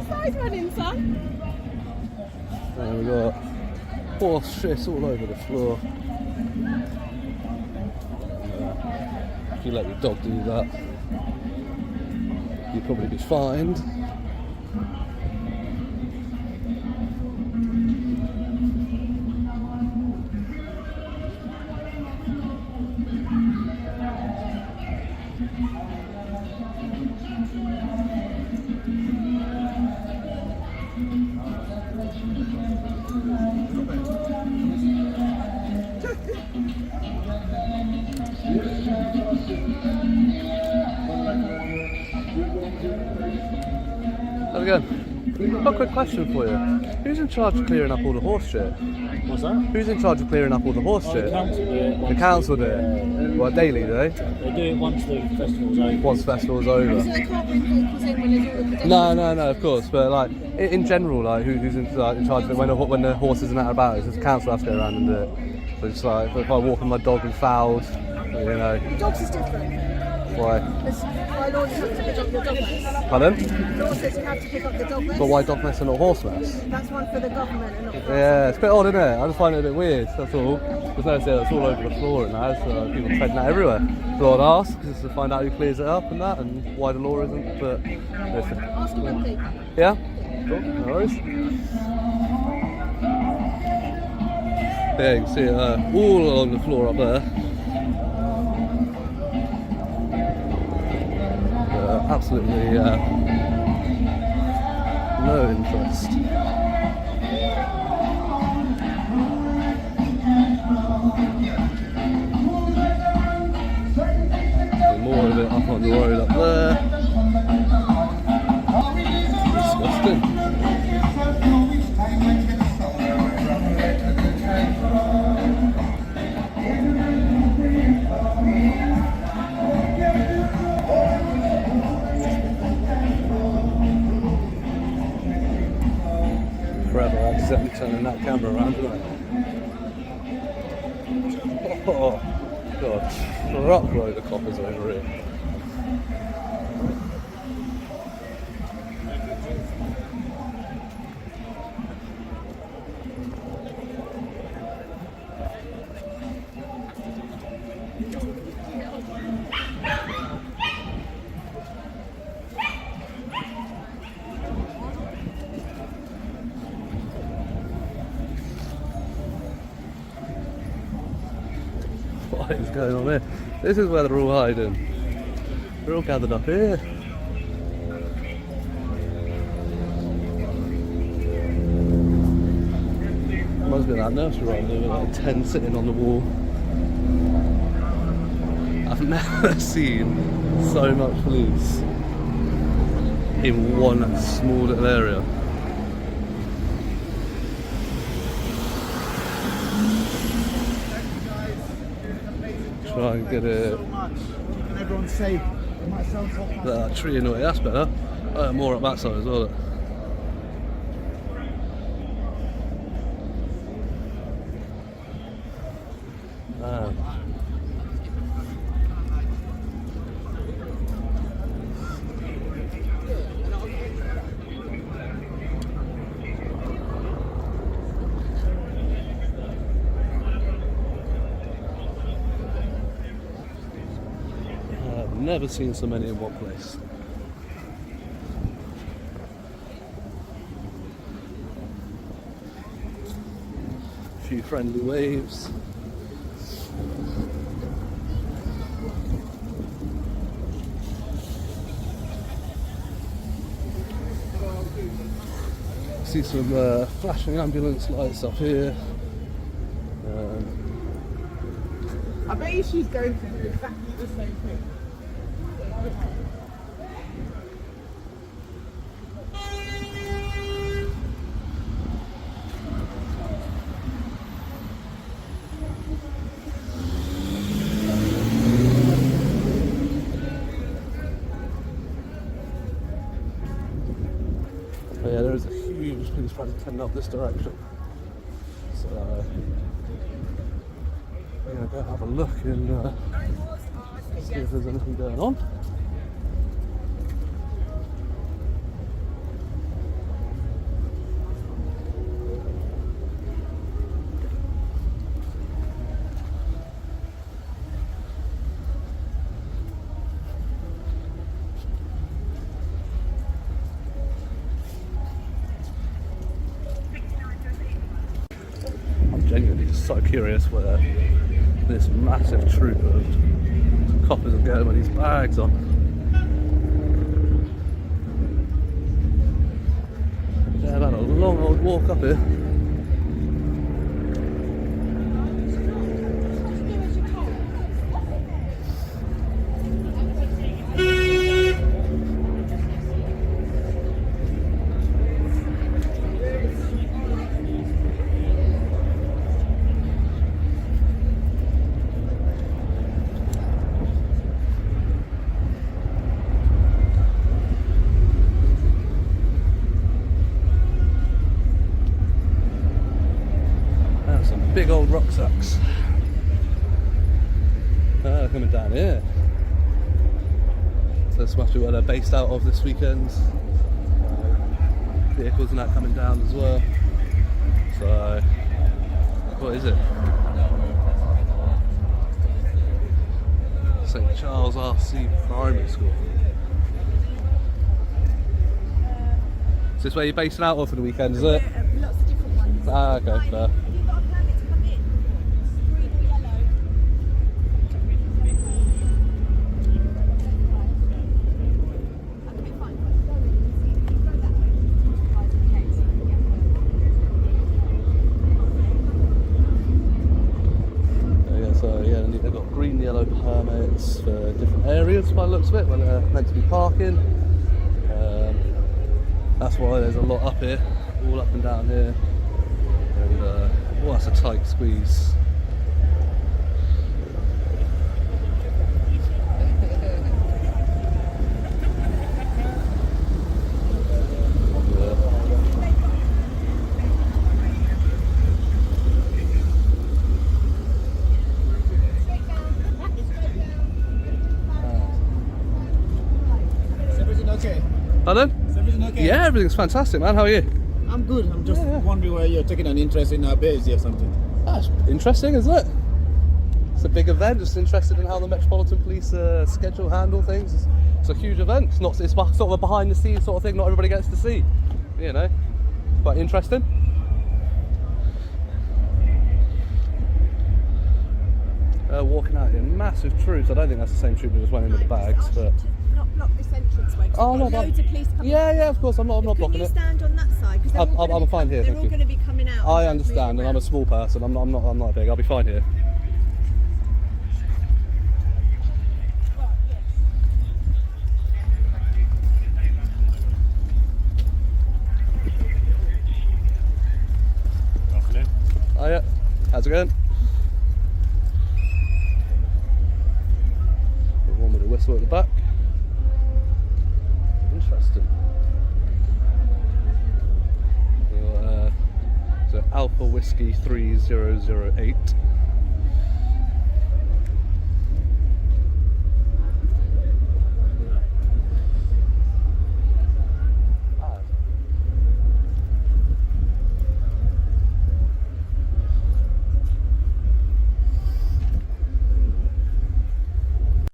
Side running, son. And we've got horse shit all over the floor. If you let your dog do that, you'd probably be fined. How's it going? I've got a quick question for you. Who's in charge of clearing up all the horse shit? What's that? Who's in charge of clearing up all the horse shit? The council do it. The council do it? What, daily, do they? They do it once the festival's over. Once the festival's over. So they can't bring vehicles in when there's all the pedestrians? No, of course. But like in general, like who's in charge of it when the horse isn't out and about? It's just the council has to go around and do it. So it's like if I walk with my dog and fouled, you know. Dogs is different. Why? Because by law you have to pick up your dog mess. Pardon? Law says you have to pick up the dog mess. But why dog mess and not horse mess? That's one for the government and not for Yeah, it's a bit odd, isn't it? I just find it a bit weird, that's all. There's no say that's all over the floor and that, so people treading that everywhere. So I'd ask, just to find out who clears it up and that, and why the law isn't, but listen. Ask them quickly. Yeah? Cool, no worries. Yeah, you can see it all along the floor up there. Absolutely no interest. More of it up on the road up there. Disgusting. Forever accidentally turning that camera around, didn't I? Oh god, truckload of coppers over here. What is going on here? This is where they're all hiding. They're all gathered up here. Must be that nursery right there with like 10 sitting on the wall. I've never seen so much police in one small little area. Try and get it. Everyone's safe. That tree in the way, that's better. More up that side as well. Never seen so many in one place. A few friendly waves. See some flashing ambulance lights up here. I bet you she's going to do exactly the same thing. Oh yeah, there is a huge police presence heading up this direction. So I'm gonna go have a look and see if there's anything going on. just so curious where this massive troop of coppers are going with these bags on. Yeah, I've had a long old walk up here. Big old rucksacks. Coming down here. So this must be where they're based out of this weekend. Vehicles and that coming down as well. So, what is it? St. Charles RC Primary School. Is this where you're basing out of for the weekend, is it? Lots of different ones. Ah, okay, fair. They've got green and yellow permits for different areas by the looks of it, where they're meant to be parking. That's why there's a lot up here, all up and down here. And oh, that's a tight squeeze. Pardon? Is everything okay? Yeah, everything's fantastic, man. How are you? I'm good. I'm just wondering why you're taking an interest in our Bears or something. That's interesting, isn't it? It's a big event. Just interested in how the Metropolitan Police schedule handle things. It's a huge event. It's sort of a behind the scenes sort of thing. Not everybody gets to see. You know, quite interesting. Walking out here, massive troops. I don't think that's the same troop that just went in with the bags, but. Not block this entranceway. Oh no, loads of police coming. Yeah, of course. I'm not blocking it. Can you stand on that side? I'm fine here. They're all going to be coming out. I understand, and I'm a small person. I'm not big. I'll be fine here. Afternoon. Oh yeah. How's it going? Got one with a whistle at the back. Interesting. So Alpha Whiskey 3008.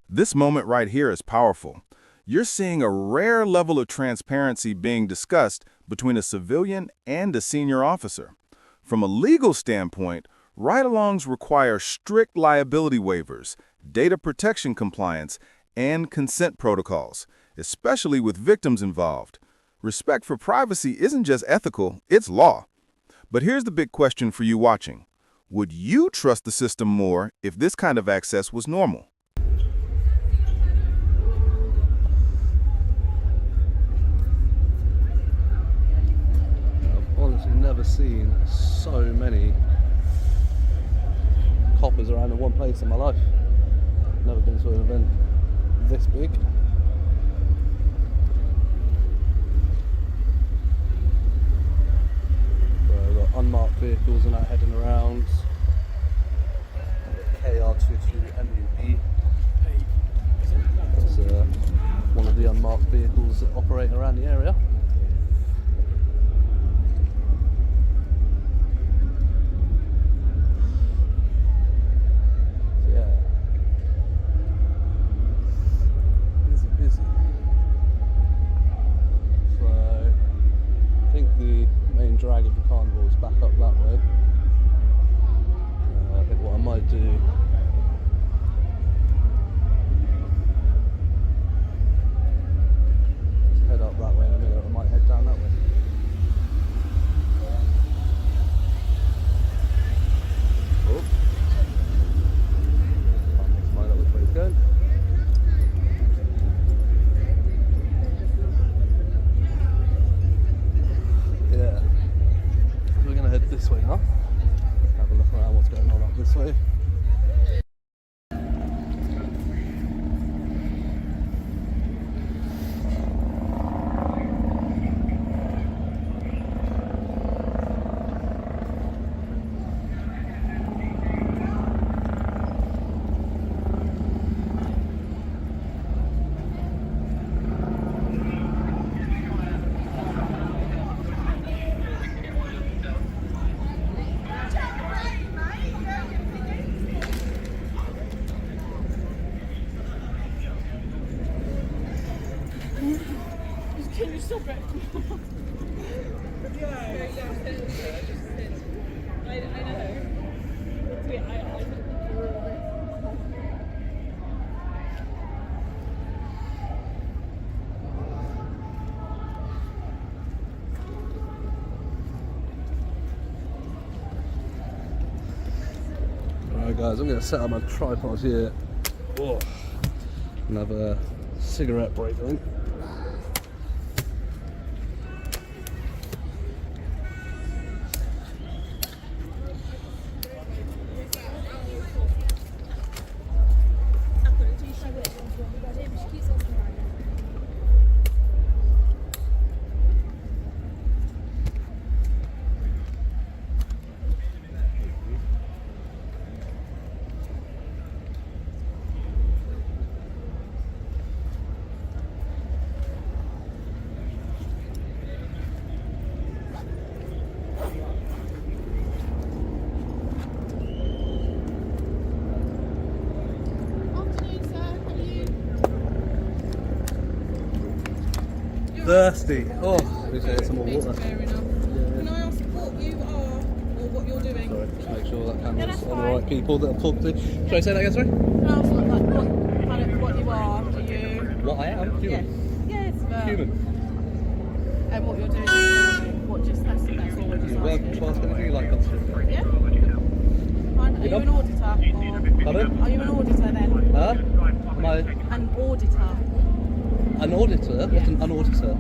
This moment right here is powerful. You're seeing a rare level of transparency being discussed between a civilian and a senior officer. From a legal standpoint, ride-alongs require strict liability waivers, data protection compliance, and consent protocols, especially with victims involved. Respect for privacy isn't just ethical, it's law. But here's the big question for you watching. Would you trust the system more if this kind of access was normal? Never seen so many coppers around in one place in my life. Never been to an event this big. We've got unmarked vehicles and that heading around. KR22MUP. That's one of the unmarked vehicles that operate around the area. Drag of the carnival is back up that way. do. Let's head up that way in a minute. I might head down that way. Oh. Can't make my mind up which way it's going. Yeah. We're gonna head this way now. Have a look around what's going on up this way. Can you stop it? I know. Alright guys, I'm going to set up my tripod here. Oh. And have a cigarette break, I think. Thirsty. Oh, we should get some more water. Fair enough. Can I ask what you are or what you're doing? Sorry, just make sure that camera's that's on the fine. right people that I'm talking to. Should I say that again, sorry? Can I ask what you are? Do you? What I am? Human. Yes. Yes. Human. And what you're doing? What just that's all we're just You work asking. class anything like that? Yeah. Fine. Are you an auditor? Or Pardon? are you an auditor then? Huh? Am I An auditor. an auditor? What's an auditor?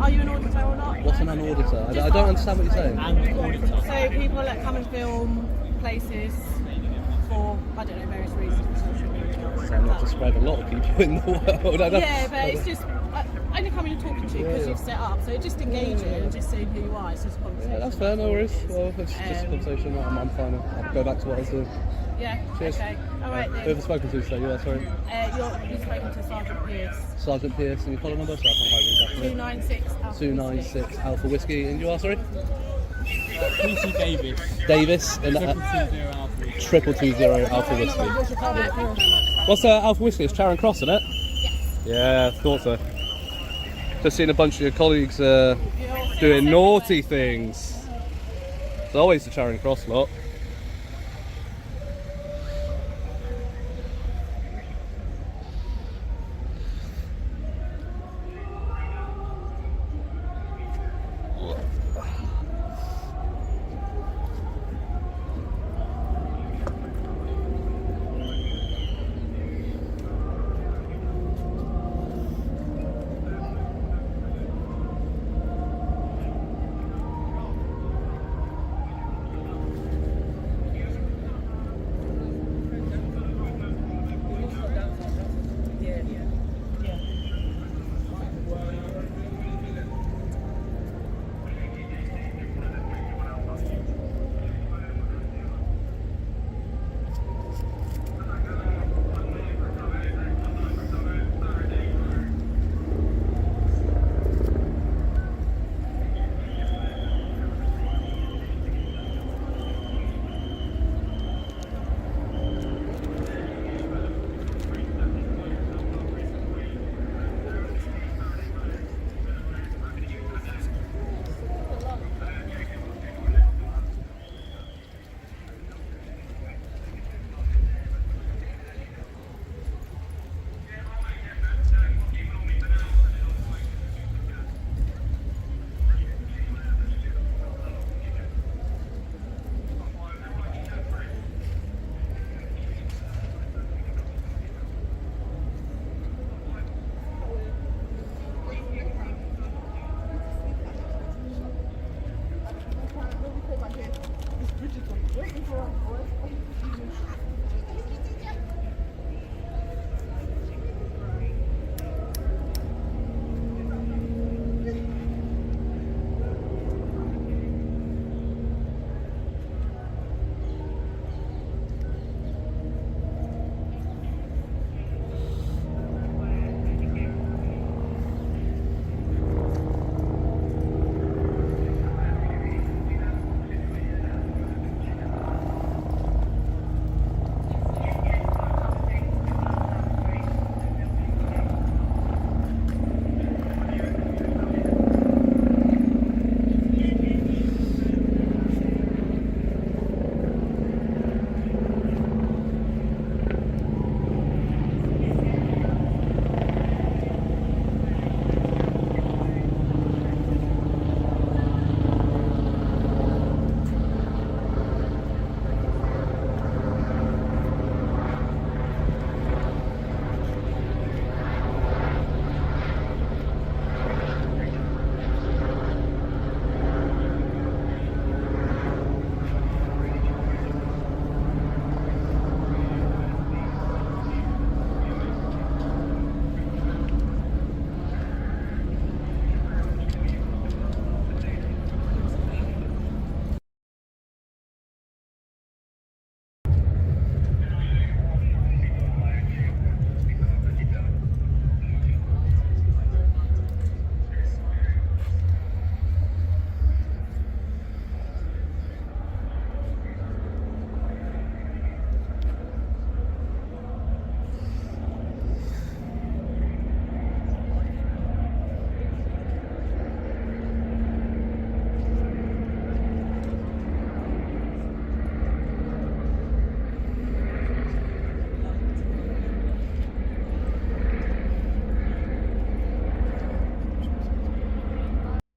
Are you an auditor or not? What's an auditor? I don't understand what you're saying. And auditor. So people that come and film places for, I don't know, various reasons. So I'm not describe a lot of people in the world. I don't, Yeah, but it's just only coming and talking to you because you've set up. So just engaging and just seeing who you are. It's just a conversation. Yeah, that's fair, no worries. Well, it's just a conversation. I'm fine. I'll go back to what I was doing. Yeah. Cheers. Okay. All right Who have then. I spoken to today? You are, sorry. You've spoken to Sergeant Pierce. Sergeant Pierce, and your collar number? So I can find you 296 Alpha 296 Alpha Whiskey. And you are, sorry? PC Davis. Davis, and 220 Alpha Whiskey. Whiskey. What's Alpha Whiskey? It's Charing Cross, isn't it? Yes. Yeah, I thought so. Just seen a bunch of your colleagues doing naughty things. It's always the Charing Cross lot.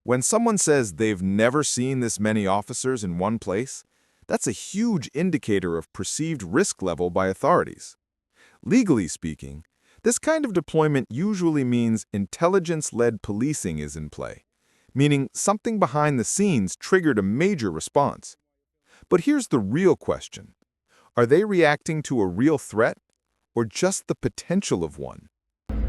When someone says they've never seen this many officers in one place, that's a huge indicator of perceived risk level by authorities. Legally speaking, this kind of deployment usually means intelligence-led policing is in play, meaning something behind the scenes triggered a major response. But here's the real question. Are they reacting to a real threat or just the potential of one? Hello,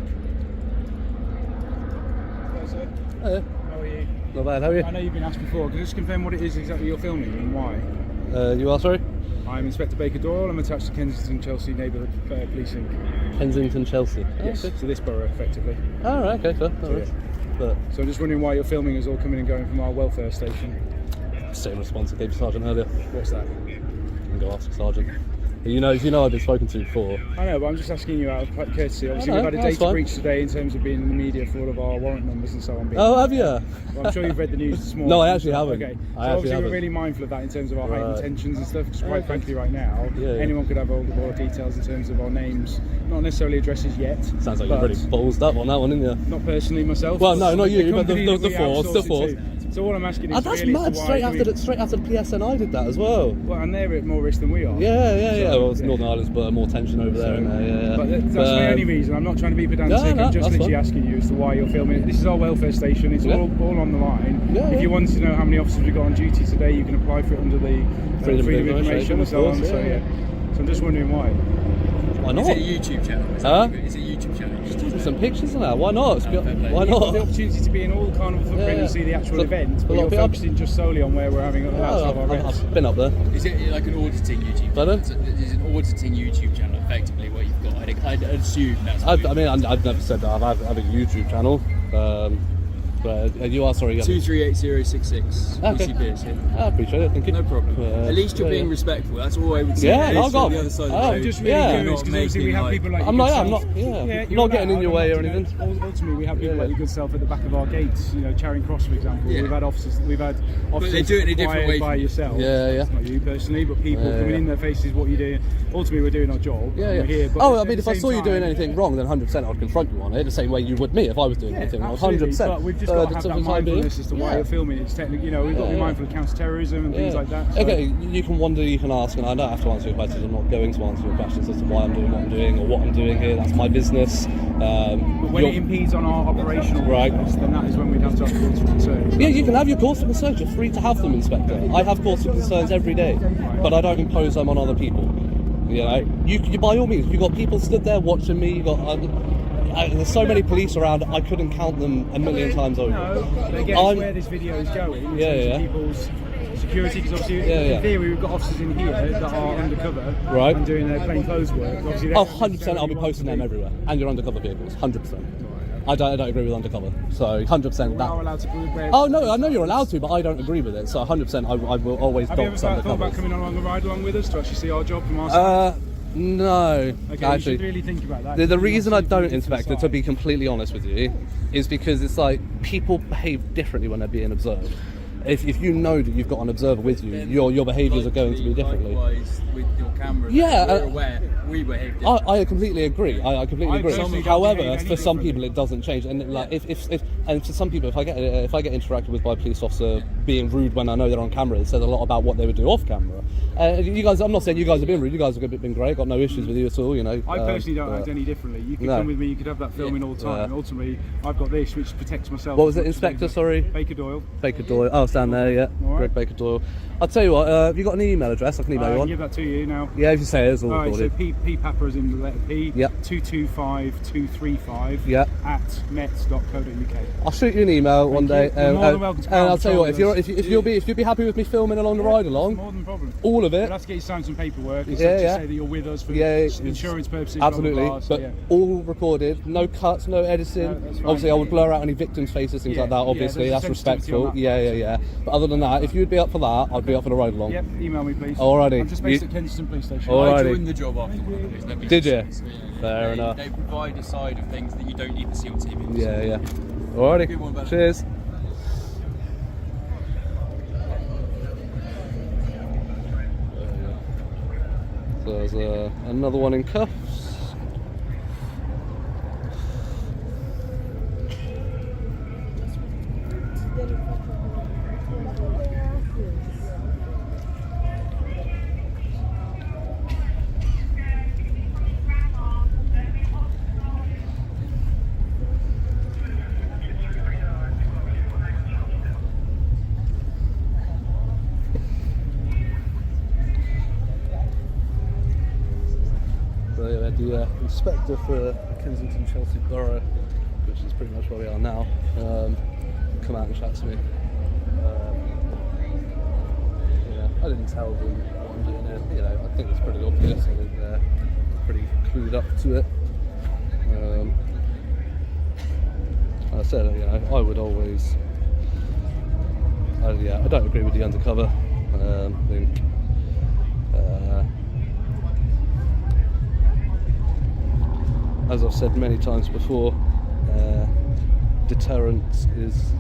sir. Hey, How are you? not bad, how are you? I know you've been asked before. Can you just confirm what it is exactly you're filming and why? You are, sorry? I'm Inspector Baker Doyle. I'm attached to Kensington Chelsea Neighbourhood Policing. Kensington, Chelsea. Oh, Yes, okay. so this borough, effectively. Oh, right, okay, fair. So, Alright. But So I'm just wondering why you're filming us all coming and going from our welfare station. same response I gave to Sergeant earlier. What's that? You can go ask the Sergeant. You know I've been spoken to before. I know, but I'm just asking you out of courtesy. Obviously, I know, we've had a that's data fine. breach today in terms of being in the media for all of our warrant numbers and so on. Oh, have you? Well, I'm sure you've read the news this morning. morning. No, I actually haven't. Okay. I So actually obviously haven't. we're really mindful of that in terms of our heightened Right. tensions and stuff, because quite Okay. frankly right now, Yeah. anyone could have all the more details in terms of our names, not necessarily addresses yet. Sounds like you're but really ballsed up on that one, didn't you? Not personally myself. Well, no, not you, but the company that we force, the outsource it force. to. So all I'm asking is That's really mad. as to why Straight do after the PSNI did that as well. Well, and they're at more risk than we are. Yeah. So, Well, it's yeah. Northern Ireland's but more tension over there. So, Yeah. But that's my only reason. I'm not trying to be pedantic. No, I'm just that's literally fine. asking you as to why you're filming. This is our welfare station. It's Yeah. all on the line. Yeah, If yeah. you wanted to know how many officers we've got on duty today, you can apply for it under the Freedom of Freedom of Information, Information and of so on. course, So yeah. So I'm just wondering why. Why Is not? it a YouTube channel? Huh? Is it a YouTube channel? Just taking some pictures and that. Why not? fair play. Why You've got the not? opportunity to be in all the carnival footprint Yeah. and see the actual So- event, a but lot you're of people- focusing just solely on where we're having lots of our events. I've been up there. Is it like an auditing YouTube Pardon? channel? Is an auditing YouTube channel effectively what you've got? I'd assume that's what I mean, I've never said that. I have a YouTube channel. But you are, sorry. 238066 Okay. PCPs, yeah. I appreciate it. Thank you. No problem. At least you're yeah, being yeah. respectful. That's all I would say. Yeah, At no, least go on on. the other side of the Oh, I'm road, just really Yeah. curious because obviously we have people like I'm your not- good I'm self. not- yeah. you're Not getting in your way or you know, anything. Ultimately, we have people Yeah. like your good self at the back of our gates. You know, Charing Cross, for example. Yeah. We've had officers they do it in a different acquired way by from you. yourself. Yeah, yeah. It's not you personally, but people Yeah, coming yeah. in their faces, what you're doing. Ultimately, we're doing our job. Yeah, and yeah. We're here, but Oh, at I mean, the if I same saw you doing time- anything wrong, then 100% I'd confront you on it, the same way you would me if I was doing Yeah, anything wrong. absolutely. 100%. But we've just got to have that mindfulness as to why Yeah. you're filming. It's technically, you know, we've got to be Yeah, yeah. mindful of counter-terrorism and things Yeah. like that. So. Okay, you can wonder, you can ask, and I don't have to answer your questions. I'm not going to answer your questions as to why I'm doing what I'm doing or what I'm doing here. That's my business. But when You're- it impedes on our operational Right. business, then that is when we'd have to have cause for concern. Yeah, you can have your cause for concerns. You're free to have them, Inspector. I have cause for concerns every day, but I don't impose them on other people. You know, you by all means, you've got people stood there watching me. You got there's so many police around. I couldn't count them a million times over. No, but again, I'm- it's where this video is going. In Yeah, terms yeah. of people's security, because obviously Yeah, yeah. in theory we've got officers in here that are undercover Right. and doing their plain clothes work. Obviously, Oh, 100%. I'll be posting them everywhere, and your undercover vehicles. 100%. I don't agree with undercover, so 100%. We That. are allowed to wear. Oh no, I know you're allowed to, but I don't agree with it. So 100%, I will always Have you ever dox thought about undercovers. coming along a ride along with us to actually see our job from our side? No, Okay, you actually. should really think about that. The You reason must I see don't, from the Inspector, to side. be completely honest with you, is because it's like people behave differently when they're being observed. If you know that you've got an observer with you, your behaviours are going to be differently. Likewise, with your camera, Yeah, we're aware we behave differently. I completely agree. I completely I agree. personally don't However, behave any for some differently. people it doesn't change. And like if and for some people, if I get interacted with by a police officer being rude when I know they're on camera, it says a lot about what they would do off camera. You guys, I'm not saying you guys have been rude. You guys have been great. Got no issues with you at all. You know. I personally don't but- act any differently. You could No. come with me, you could have that filming all the time. Yeah. Ultimately, I've got this, which protects myself. What was as it, much as Inspector? anything. Sorry. Baker Doyle. Baker Doyle. Oh, stand there, yeah. All right. Greg Baker Doyle. I'll tell you what, have you got an email address? I can email I you can one. give that to you now. Yeah, if you say it, it's all All right, so recorded. P Papper is in the letter P. Yep. 225235. Yep. At met.co.uk. I'll shoot you an email one day, you. You're more than welcome to and I'll tell you what, control if you'll be happy with me filming along the ride along, More than a problem. all of it. We'll have to get you signed some paperwork. It's Yeah, to yeah. say that you're with us for Yeah, insurance purposes. blah, blah, Absolutely, blah, so but yeah. all recorded, no cuts, no editing. No, that's fine. Obviously, I would blur out any victims' faces, things Yeah, like that. yeah, Obviously, there's a that's sensitivity on respectful. that. Yeah. But other than that, if you'd be up for that, I'd be up for the ride along. Yep, email me please. Alrighty. I'm just based You- at Kensington Police Station. Alright. I Alrighty. joined the job after one of those. Let me Did just you? say, yeah. Fair enough. They provide a side of things that you don't need to see on TV. Yeah. Good one, Alrighty. buddy. Cheers. So there's another one in cuffs. Then the inspector for Kensington Chelsea Borough, which is pretty much where we are now, come out and chat to me. I didn't tell them what I'm doing here. You know, I think it's pretty obvious. I think they're pretty clued up to it. I said, you know, I would always. I don't agree with the undercover. I think. As I've said many times before, deterrence is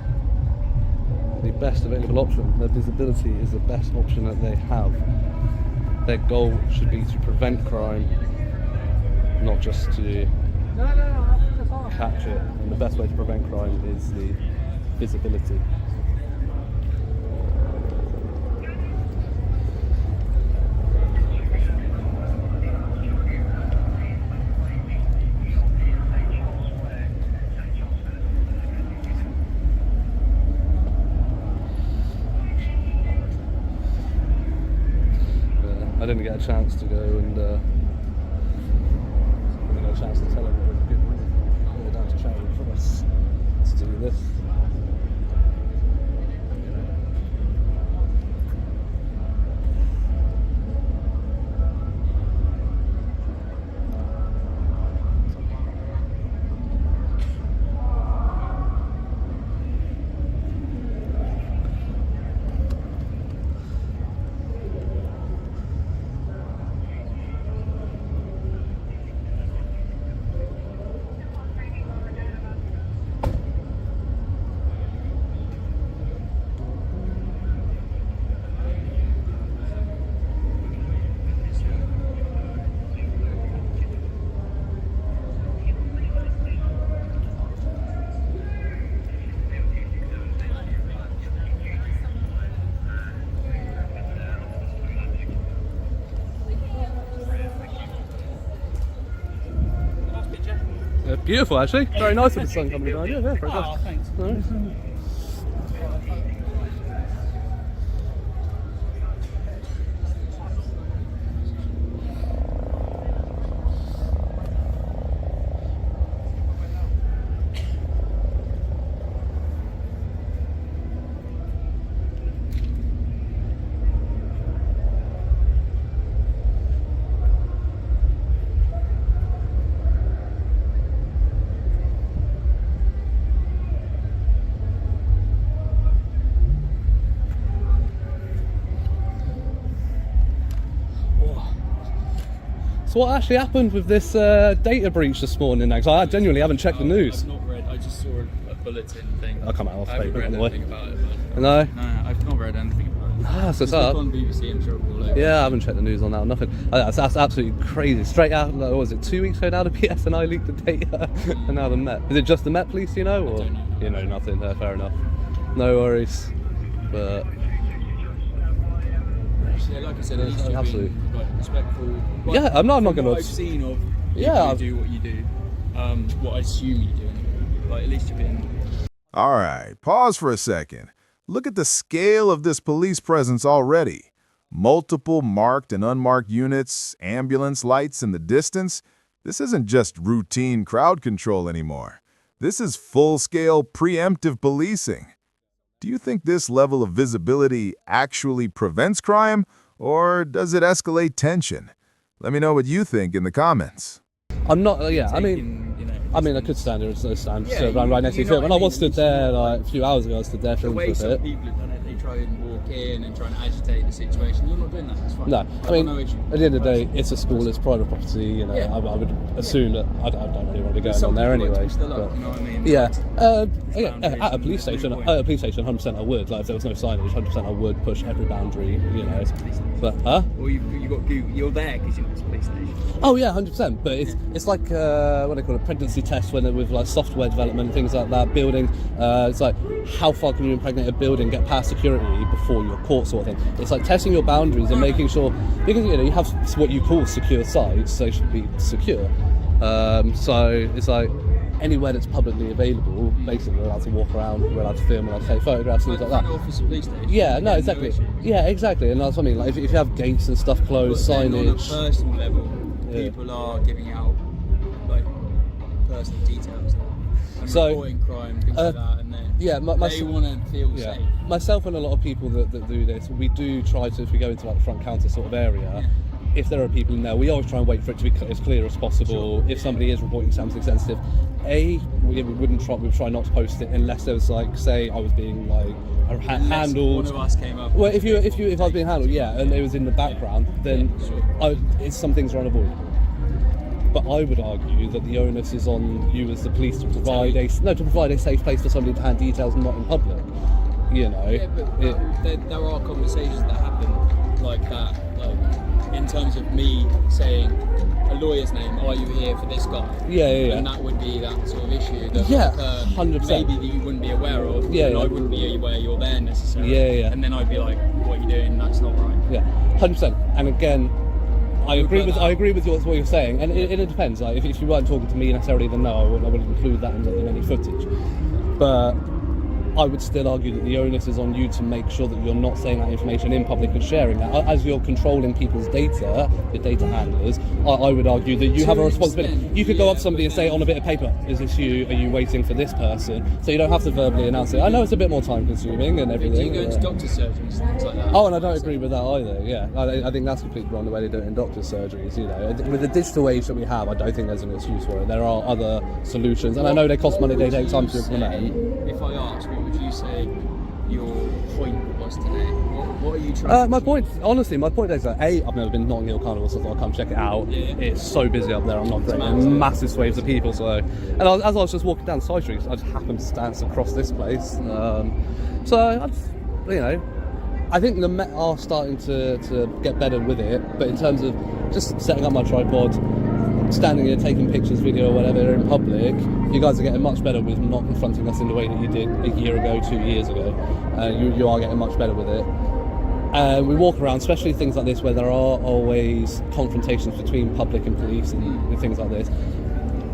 the best available option. Their visibility is the best option that they have. Their goal should be to prevent crime, not just to catch it. And the best way to prevent crime is the visibility. I didn't get a chance to go and tell everybody to go down to Charing Cross to do this. Beautiful, actually. Very nice with the sun coming down. Yeah, very good. Oh, thanks. Nice. So what actually happened with this data breach this morning? Because I genuinely haven't checked the news. I've not read. I just saw a bulletin thing. I'll come out off I haven't paper, read by the way. anything about it. But No? no, I've not read anything about it. That's what's Just look up. on BBC, I'm sure all over. Yeah, I haven't checked the news on that. Nothing. That's absolutely crazy. Straight out, like, what was it, 2 weeks ago now the PSNI leaked the data, and now the Met. Is it just the Met Police, you know, or don't know. you know nothing? Fair enough. No worries. But Yeah, like I said, at least you're absolutely. being like, respectful. But Yeah, I'm not from gonna- what I've seen of Yeah, you do what you do, what I assume you do. Like at least you're being. All right, pause for a second. Look at the scale of this police presence already. Multiple marked and unmarked units, ambulance lights in the distance. This isn't just routine crowd control anymore. This is full-scale preemptive policing. Do you think this level of visibility actually prevents crime, or does it escalate tension? Let me know what you think in the comments. I'm not. I taking, mean, you know, I could stand there and stand Yeah, right next to you you. know When what I I was mean? stood there like a few hours ago, I stood there the filming way for a some bit. people have done it, they try and walk in and try and agitate the situation. You're not doing that. It's fine. No, I've I mean, got no issue. at the end of the day, it's a school, it's private property. You know, Yeah. I would assume that I don't really want to be going Some on there people like to anyway. push the luck, but- you know what I mean? Yeah, Boundaries at a and police station, every at a police station, 100% I would. Like if there was no signage, 100% I would push every boundary. You know, It's a police station. but Or you got Google. You're there because you're at the police station. Oh yeah, 100%. But it's like what they call a pregnancy test when with like software development, things like that. Building, it's like how far can you impregnate a building, get past security before you're caught, sort of thing. It's like testing your boundaries and making sure, because you know you have what you call secure sites, so they should be secure. So it's like anywhere that's publicly available, basically we're allowed to walk around, we're allowed to film, we're allowed to take photographs, things like that. Office of police station. Yeah, no, Yeah, exactly. issue. Yeah, exactly. And that's what I mean. Like if you have gates and stuff closed, But then on a signage. personal level, people are giving out like personal details and So, reporting crime, things like that, and yeah, they want to feel safe. Myself and a lot of people that do this, we do try to, if we go into like the front counter sort of area, if there are people in there, we always try and wait for it to be as clear as possible. If somebody is reporting something sensitive, we would try not to post it unless there was like, say, I was being like handled. One of us came up. Well, if I was being handled, and it was in the background, then some things are unavoidable. But I would argue that the onus is on you as the police to provide a safe place for somebody to hand details, not in public. You know. Yeah, but there are conversations that happen like that, like in terms of me saying a lawyer's name. Are you here for this guy? Yeah. And that would be that sort of issue that 100%. maybe that you wouldn't be aware of. Yeah, and yeah. I wouldn't be aware you're there necessarily. Yeah. And then I'd be like, what are you doing? That's not right. Yeah, 100%. And again, I agree with what you're saying, and it depends. Like if you weren't talking to me necessarily, then no, I wouldn't include that in any footage. But I would still argue that the onus is on you to make sure that you're not saying that information in public and sharing that. As you're controlling people's data, the data handlers, I would argue that you have a responsibility. You could go up to somebody and say on a bit of paper, is this you? Are you waiting for this person? So you don't have to verbally announce it. I know it's a bit more time consuming and everything. Do you go into doctor's surgeries and things like that? Oh, and I don't agree with that either, yeah. I think that's completely wrong the way they do it in doctor's surgeries, you know. With the digital age that we have, I don't think there's an excuse for it. There are other solutions, and I know they cost money, they take time to implement. If I asked, what would you say your point was today? What are you trying my point is that I've never been to Notting Hill Carnival, so I thought I'd come check it out. Yeah. It's so busy up there, I'm not getting massive swathes of people. So, and as I was just walking down the side streets, I just happened to stand across this place. So I think the Met are starting to get better with it, but in terms of just setting up my tripod, standing here taking pictures, video, or whatever in public, you guys are getting much better with not confronting us in the way that you did a year ago, 2 years ago. You are getting much better with it. We walk around, especially things like this where there are always confrontations between public and police and things like this.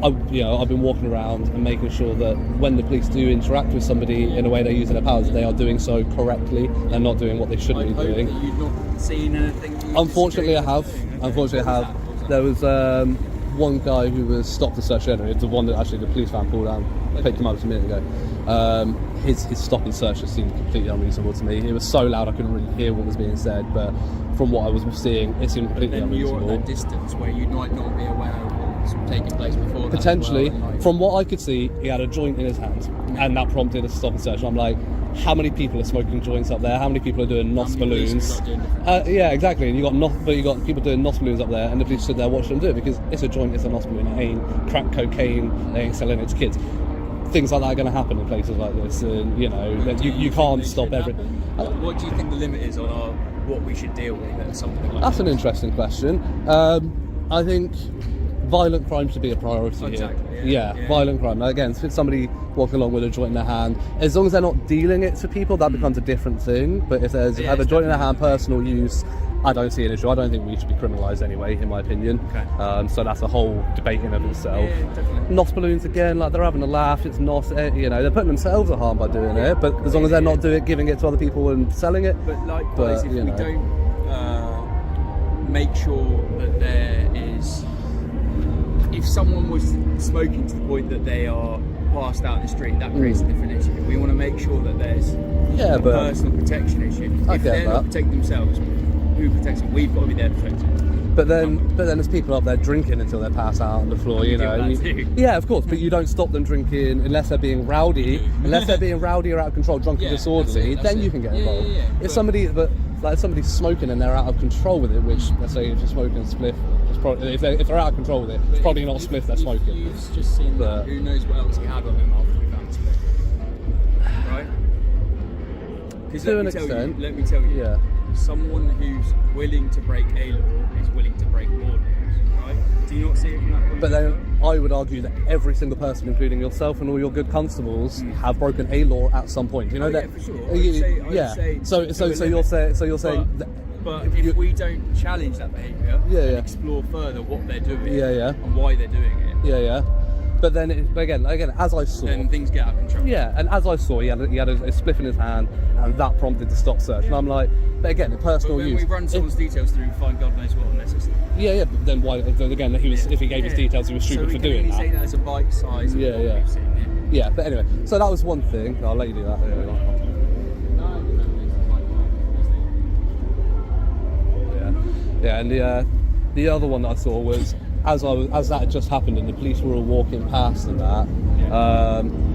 I've been walking around and making sure that when the police do interact with somebody in a way they're using their powers, they are doing so correctly and not doing what they shouldn't be doing. That you've not seen anything. Unfortunately, I have. There was one guy who was stopped and searched anyway. It's the one that actually the police van pulled down. I picked him up a minute ago. His stop and search just seemed completely unreasonable to me. It was so loud I couldn't really hear what was being said, but from what I was seeing, it seemed completely unreasonable. You're at that distance where you might not be aware of what's taking place before that. Potentially, well, from what I could see, he had a joint in his hand, and that prompted a stop and search. And I'm like, how many people are smoking joints up there? How many people are doing NOS balloons? Yeah, exactly. And you got people doing NOS balloons up there, and the police stood there watching them do it because it's a joint, it's a NOS balloon. It ain't crack cocaine. They ain't selling it to kids. Things like that are going to happen in places like this, and you can't stop everything. What do you think the limit is on what we should deal with at something like That's that? an interesting question. I think violent crime should be a priority Exactly, here. yeah. Violent crime. Now, again, if it's somebody walking along with a joint in their hand, as long as they're not dealing it to people, that becomes a different thing. But if there's a joint in their hand, personal use, I don't see an issue. I don't think we should be criminalised anyway, in my opinion. Okay. So that's a whole debate in of itself. Yeah, definitely. NOS balloons, again, like they're having a laugh. It's NOS, they're putting themselves at harm by doing it. But as long as they're not giving it to other people and selling it. But likewise, if we don't make sure that there is, if someone was smoking to the point that they are passed out in the street, that creates a different issue. We want to make sure that there's a personal protection issue. If they're not protecting themselves, who protects them? We've got to be there to protect them. But then there's people up there drinking until they're passed out on the floor, Yeah, of course, but you don't stop them drinking unless they're being rowdy. Unless they're being rowdy or out of control, drunk and disorderly, then you can get involved. If somebody's smoking and they're out of control with it, which, let's say if you're smoking a spliff, it's probably, if they're out of control with it, it's probably not a spliff they're smoking. You've just seen that. Who knows what else he had on him after we found the spliff. Right? Because let me tell you, someone who's willing to break a law is willing to break more laws, right? Do you not see it from that point? But then I would argue that every single person, including yourself and all your good constables, have broken a law at some point. You know that? Yeah, for sure. I would say So you're saying. But if we don't challenge that behaviour and explore further what they're doing and why they're doing it, But then, again, as I saw, then things get out of control. yeah, and as I saw, he had a spliff in his hand, and that prompted the stop search. And I'm like, but again, in personal But when use. we run someone's details through, we find God knows what unnecessary. Yeah, but then why? Then again, if he gave his details, he was stupid for doing that. So we can only say that as a bite size. Yeah, but anyway, so that was one thing. I'll let you do that. Yeah, and the other one that I saw was as that had just happened and the police were all walking past and that.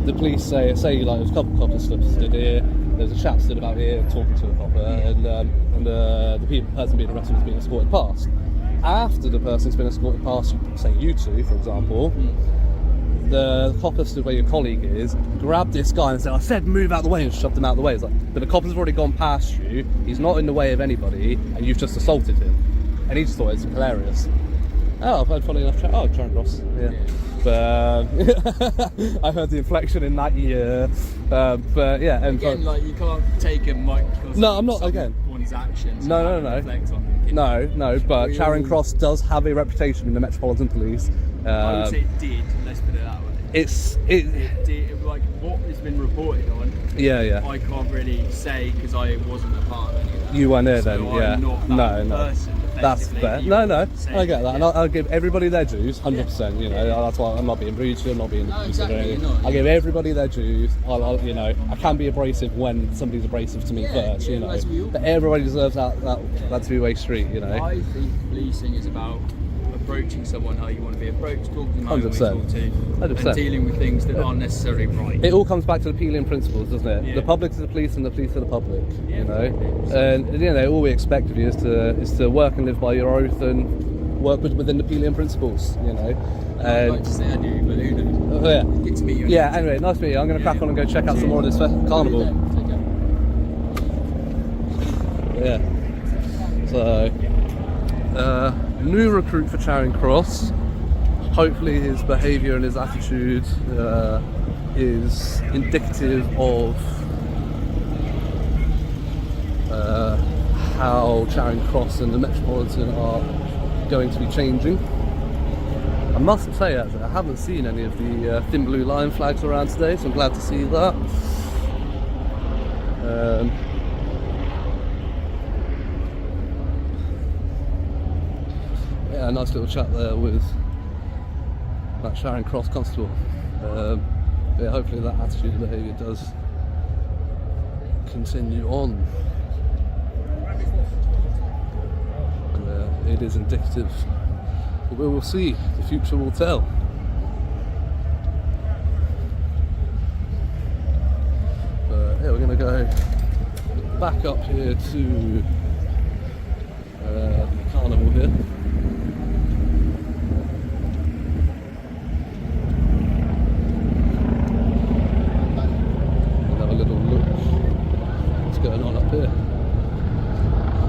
The police say like there's a couple of coppers stood here. There's a chap stood about here talking to a copper, and the person being arrested was being escorted past. After the person's been escorted past, say you two, for example. The copper stood where your colleague is, grabbed this guy and said, I said move out the way, and shoved him out the way. It's like, but the copper's already gone past you, he's not in the way of anybody, and you've just assaulted him. And he just thought it was hilarious. Oh, I've had funny enough chat. Oh, Charing Cross. Yeah. But I heard the inflection in that year. But yeah. And again, like you can't take a microcosm. No, I'm not. Again. One's actions. No. Reflect on them. No. But Charing Cross does have a reputation in the Metropolitan Police. I would say it did. Let's put it that way. It did. Like what has been reported on. Yeah. I can't really say because I wasn't a part of it. You weren't there so then. Yeah. I'm not that No. person. That's fair. No, I get that, and I'll give everybody their dues, 100%. You know, that's why I'm not being rude to them, I'm not being. Exactly. I give everybody their dues. You know, I can be abrasive when somebody's abrasive to me first. You know, but everybody deserves that two-way street. You know. I think policing is about approaching someone how you want to be approached, talking to them how you want to talk to, 100%. and dealing with things that aren't necessarily right. It all comes back to the Peelian principles, doesn't it? Yeah. The public to the police and the police to the public. Yeah, You know, exactly. and you know, all we expect of you is to work and live by your oath and work within the Peelian principles. You know. I'd like to say I do, but who knows? Yeah. Good to meet you. Yeah. Anyway, nice to meet you. I'm going to crack on and go check out some more of this carnival. Yeah. So, new recruit for Charing Cross. Hopefully his behaviour and his attitude is indicative of how Charing Cross and the Metropolitan are going to be changing. I must say, actually, I haven't seen any of the thin blue line flags around today, so I'm glad to see that. Yeah, a nice little chat there with that Charing Cross constable. Yeah, hopefully that attitude and behaviour does continue on. It is indicative, but we will see. The future will tell. Yeah, we're going to go back up here to the carnival here.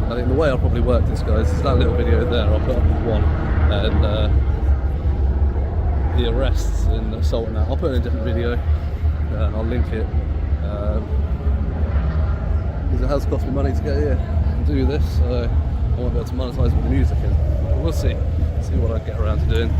I think the way I'll probably work this, guys, is that little video there, I'll put up one, and the arrests in assault and that, I'll put in a different video, and I'll link it, because it has cost me money to get here and do this, so I won't be able to monetize with the music in, but we'll see what I get around to doing.